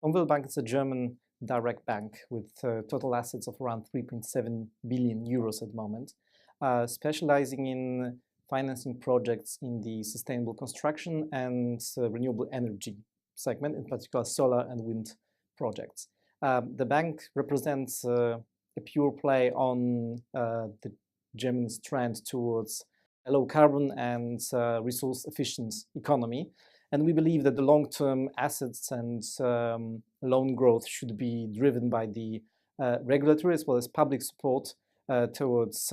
UmweltBank is a German direct bank with total assets of around 3.7 billion euros at the moment, specializing in financing projects in the sustainable construction and renewable energy segment, in particular solar and wind projects. The bank represents a pure play on the Germany's trend towards a low carbon and resource efficient economy. And we believe that the long-term assets and loan growth should be driven by the regulatory as well as public support towards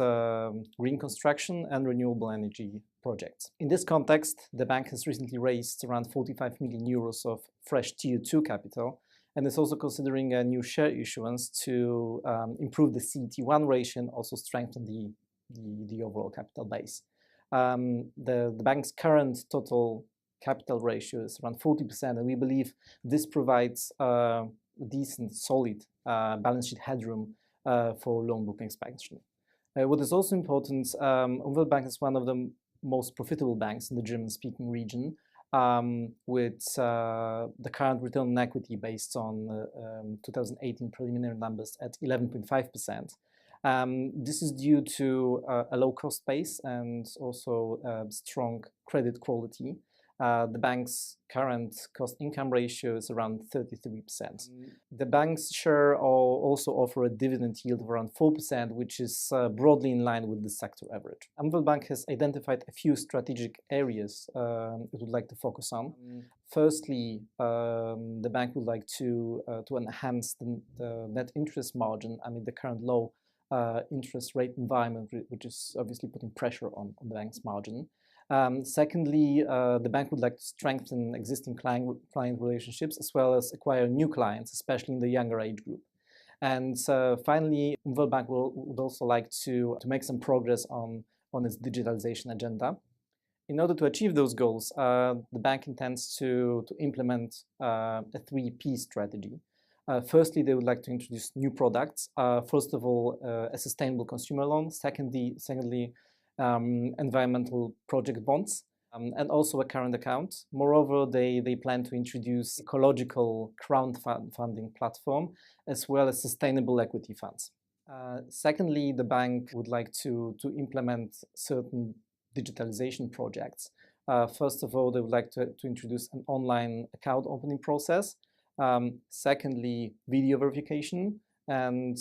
green construction and renewable energy projects. In this context, the bank has recently raised around 45 million euros of fresh Tier 2 capital, and is also considering a new share issuance to improve the CET1 ratio and also strengthen the overall capital base. The bank's current total capital ratio is around 40%, and we believe this provides a decent, solid balance sheet headroom for loan book expansion. What is also important, UmweltBank is one of the most profitable banks in the German-speaking region, with the current return on equity based on 2018 preliminary numbers at 11.5%. This is due to a low cost base and also strong credit quality. The bank's current cost-income ratio is around 33%. The bank's share also offer a dividend yield of around 4%, which is broadly in line with the sector average. UmweltBank has identified a few strategic areas it would like to focus on. Firstly, the bank would like to enhance the net interest margin amid the current low interest rate environment, which is obviously putting pressure on the bank's margin. Secondly, the bank would like to strengthen existing client relationships as well as acquire new clients, especially in the younger age group. And finally, UmweltBank would also like to make some progress on its digitalization agenda. In order to achieve those goals, the bank intends to implement a 3P strategy. Firstly, they would like to introduce new products. First of all, a sustainable consumer loan. Secondly, environmental project bonds, and also a current account. Moreover, they plan to introduce ecological crowdfunding platform as well as sustainable equity funds. Secondly, the bank would like to implement certain digitalization projects. First of all, they would like to introduce an online account opening process. Secondly, video verification, and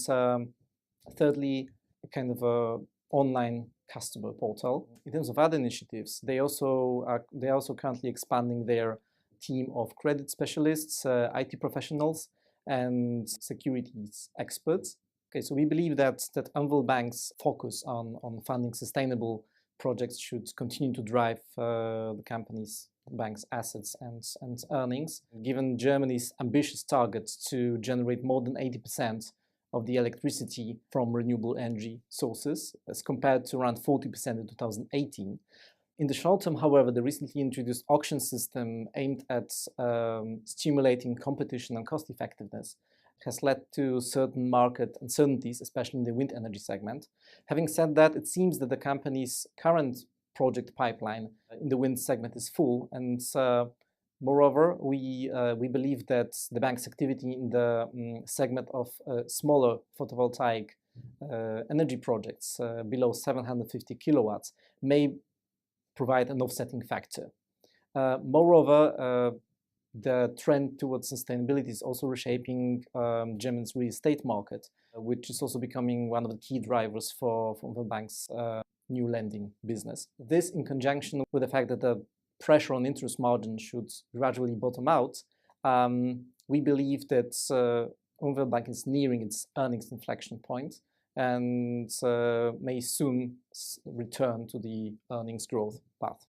thirdly, a kind of a online customer portal. In terms of other initiatives, they are also currently expanding their team of credit specialists, IT professionals, and securities experts. Okay, so we believe that UmweltBank's focus on funding sustainable projects should continue to drive the bank's assets and earnings. Given Germany's ambitious targets to generate more than 80% of the electricity from renewable energy sources, as compared to around 40% in 2018. In the short term, however, the recently introduced auction system aimed at stimulating competition and cost effectiveness has led to certain market uncertainties, especially in the wind energy segment. Having said that, it seems that the company's current project pipeline in the wind segment is full, and moreover, we believe that the bank's activity in the segment of smaller photovoltaic energy projects below 750 kilowatts may provide an offsetting factor. Moreover, the trend towards sustainability is also reshaping Germany's real estate market, which is also becoming one of the key drivers for the bank's new lending business. This, in conjunction with the fact that the pressure on interest margin should gradually bottom out, we believe that UmweltBank is nearing its earnings inflection point and may soon return to the earnings growth path.